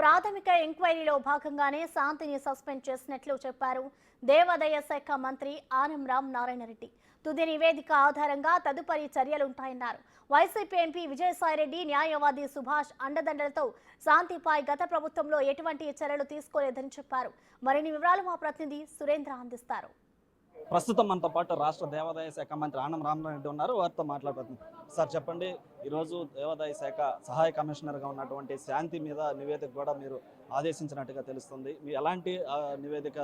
ప్రాథమిక ఎంక్వైరీలో భాగంగానే శాంతిని సస్పెండ్ చేసినట్లు చెప్పారు దేవాదాయ శాఖ మంత్రి ఆనం రామ్ నారాయణ రెడ్డి. తుది నివేదిక ఆధారంగా తదుపరి చర్యలుంటాయన్నారు. వైసీపీ ఎంపీ విజయసాయిరెడ్డి న్యాయవాది సుభాష్ అండదండలతో శాంతిపై గత ప్రభుత్వంలో ఎటువంటి చర్యలు తీసుకోలేదని చెప్పారు. మరిన్ని వివరాలు మా ప్రతినిధి సురేంద్ర అందిస్తారు. ప్రస్తుతం మనతో పాటు రాష్ట్ర దేవాదాయ శాఖ మంత్రి ఆనం రామరెడ్డి ఉన్నారు. వారితో మాట్లాడుతుంది. సార్ చెప్పండి, ఈరోజు దేవాదాయ శాఖ సహాయ కమిషనర్గా ఉన్నటువంటి శాంతి మీద నివేదిక కూడా మీరు ఆదేశించినట్టుగా తెలుస్తుంది. మీరు ఎలాంటి నివేదిక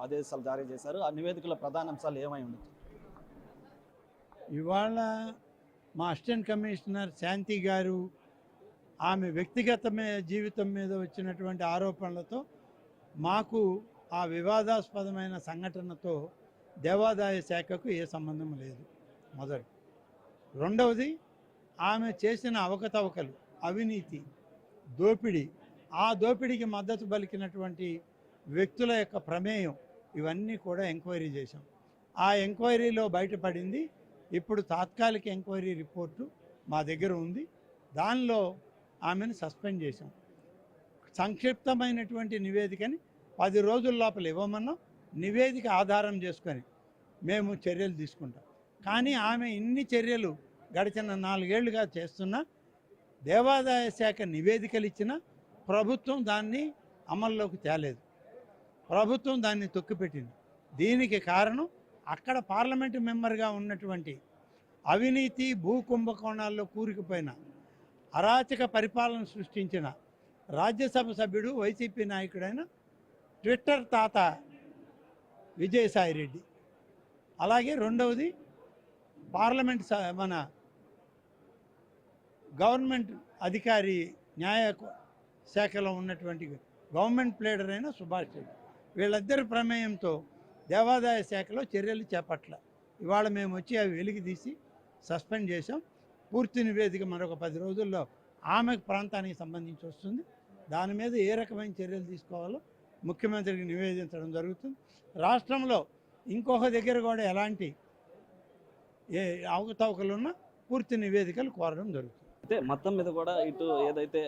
ఆదేశాలు జారీ చేశారు? ఆ నివేదికలో ప్రధాన అంశాలు ఏమై ఉండొచ్చు? ఇవాళ మా అసిస్టెంట్ కమిషనర్ శాంతి గారు ఆమె వ్యక్తిగత జీవితం మీద వచ్చినటువంటి ఆరోపణలతో మాకు ఆ వివాదాస్పదమైన సంఘటనతో దేవాదాయ శాఖకు ఏ సంబంధం లేదు. మొదటి. రెండవది, ఆమె చేసిన అవకతవకలు, అవినీతి, దోపిడీ, ఆ దోపిడీకి మద్దతు పలికినటువంటి వ్యక్తుల యొక్క ప్రమేయం, ఇవన్నీ కూడా ఎంక్వైరీ చేశాం. ఆ ఎంక్వైరీలో బయటపడింది. ఇప్పుడు తాత్కాలిక ఎంక్వైరీ రిపోర్టు మా దగ్గర ఉంది. దానిలో ఆమెను సస్పెండ్ చేశాం. సంక్షిప్తమైనటువంటి నివేదికని 10 రోజుల లోపల ఇవ్వమన్నాం. నివేదిక ఆధారం చేసుకొని మేము చర్యలు తీసుకుంటాం. కానీ ఆమె ఇన్ని చర్యలు గడిచిన 4 ఏళ్లుగా చేస్తున్నా దేవాదాయ శాఖ నివేదికలు ఇచ్చినా ప్రభుత్వం దాన్ని అమల్లోకి తేలేదు. ప్రభుత్వం దాన్ని తొక్కిపెట్టింది. దీనికి కారణం అక్కడ పార్లమెంటు మెంబర్గా ఉన్నటువంటి అవినీతి, భూ కుంభకోణాల్లో కూరుకుపోయిన, అరాచక పరిపాలన సృష్టించిన రాజ్యసభ సభ్యుడు, వైసీపీ నాయకుడైన ట్విట్టర్ తాత విజయసాయిరెడ్డి. అలాగే రెండవది, పార్లమెంట్ మన గవర్నమెంట్ అధికారి, న్యాయ శాఖలో ఉన్నటువంటి గవర్నమెంట్ ప్లేడర్ అయిన సుభాష్ రెడ్డి. వీళ్ళిద్దరి ప్రమేయంతో దేవాదాయ శాఖలో చర్యలు చేపట్ల. ఇవాళ మేము వచ్చి అవి వెలికి తీసి సస్పెండ్ చేసాం. పూర్తి నివేదిక మరొక 10 రోజుల్లో ఆమె ప్రాంతానికి సంబంధించి వస్తుంది. దాని మీద ఏ రకమైన చర్యలు తీసుకోవాలో ముఖ్యమంత్రికి నివేదించడం జరుగుతుంది. రాష్ట్రంలో ఇంకొక దగ్గర కూడా ఎలాంటి అవకతవకలున్నా పూర్తి నివేదికలు కోరడం జరుగుతుంది. అయితే మొత్తం మీద కూడా ఇటు ఏదైతే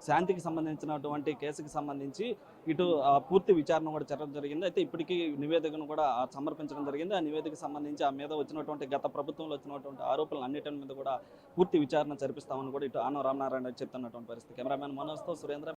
శాంతికి సంబంధించినటువంటి కేసుకి సంబంధించి ఇటు పూర్తి విచారణ కూడా జరగడం జరిగింది. అయితే ఇప్పటికీ నివేదికను కూడా సమర్పించడం జరిగింది. ఆ నివేదికకు సంబంధించి ఆ మీద వచ్చినటువంటి గత ప్రభుత్వంలో వచ్చినటువంటి ఆరోపణలు అన్నిటి మీద కూడా పూర్తి విచారణ జరిపిస్తామని కూడా ఇటు ఆనం రామనారాయణ చెప్తున్నటువంటి పరిస్థితి. కెమెరామెన్ మనోజ్తో సురేంద్ర.